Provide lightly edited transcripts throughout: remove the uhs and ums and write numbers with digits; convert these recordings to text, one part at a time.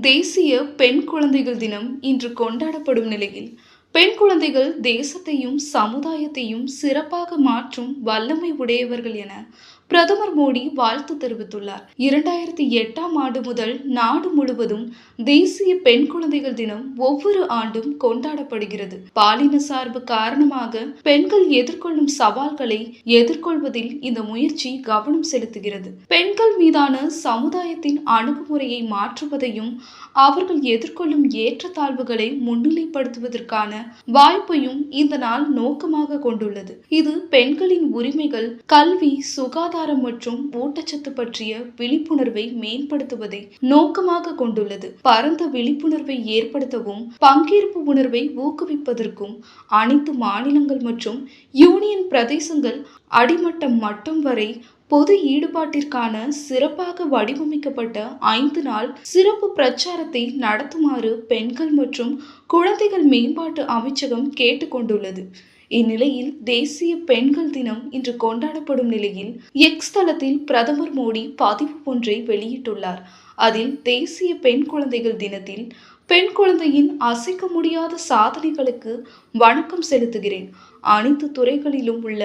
தேசிய பெண் குழந்தைகள் தினம் இன்று கொண்டாடப்படும் நிலையில், பெண் குழந்தைகள் தேசத்தையும் சமுதாயத்தையும் சிறப்பாக மாற்றும் வல்லமை உடையவர்கள் என பிரதமர் மோடி வாழ்த்து தெரிவித்துள்ளார். 2008ஆம் ஆண்டு முதல் நாடு முழுவதும் தேசிய பெண் குழந்தைகள் தினம் ஒவ்வொரு ஆண்டும் கொண்டாடப்படுகிறது. பாலின சார்பு காரணமாக பெண்கள் எதிர்கொள்ளும் சவால்களை எதிர்கொள்வதில் இந்த முயற்சி கவனம் செலுத்துகிறது. பெண்கள் மீதான சமுதாயத்தின் அணுகுமுறையை மாற்றுவதையும் அவர்கள் எதிர்கொள்ளும் ஏற்றத்தாழ்வுகளை முன்னிலைப்படுத்துவதற்கான வாய்ப்பையும் இந்த நாள் நோக்கமாக கொண்டுள்ளது. இது பெண்களின் உரிமைகள், கல்வி, சுகாதாரம் மற்றும் ஊட்டச்சத்து பற்றிய விழிப்புணர்வை மேம்படுத்துவதை நோக்கமாக கொண்டுள்ளது. பரந்த விழிப்புணர்வை ஏற்படுத்தவும், பங்கேற்பு உணர்வை ஊக்குவிப்பதற்கும் அனைத்து மாநிலங்கள் மற்றும் யூனியன் பிரதேசங்கள் அடிமட்டம் மட்டம் வரை பொது ஈடுபாட்டிற்கான சிறப்பாக வடிவமைக்கப்பட்ட 5 நாள் சிறப்பு பிரச்சாரத்தை நடத்துமாறு பெண்கள் மற்றும் குழந்தைகள் மேம்பாட்டு அமைச்சகம் கேட்டுக்கொண்டுள்ளது. இந்நிலையில் தேசிய பெண்கள் தினம் இன்று கொண்டாடப்படும் நிலையில் எக்ஸ் தளத்தில் பிரதமர் மோடி பதிவு ஒன்றை வெளியிட்டுள்ளார். அதில் தேசிய பெண் குழந்தைகள் தினத்தில் பெண் குழந்தையின் அசைக்க முடியாத சாதனைகளுக்கு வணக்கம் செலுத்துகிறேன். அனைத்து துறைகளிலும் உள்ள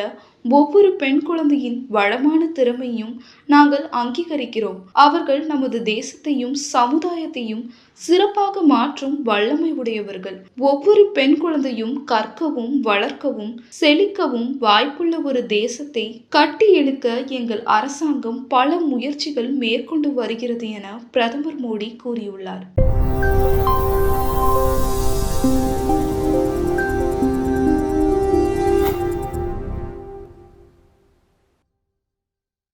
ஒவ்வொரு பெண் குழந்தையின் வளமான திறமையும் நாங்கள் அங்கீகரிக்கிறோம். அவர்கள் நமது தேசத்தையும் சமுதாயத்தையும் சிறப்பாக மாற்றும் வல்லமை உடையவர்கள். ஒவ்வொரு பெண் குழந்தையும் கற்கவும், வளர்க்கவும், செழிக்கவும் வாய்ப்புள்ள ஒரு தேசத்தை கட்டி எழுக்க எங்கள் அரசாங்கம் பல முயற்சிகள் மேற்கொண்டு வருகிறது என பிரதமர் மோடி கூறியுள்ளார்.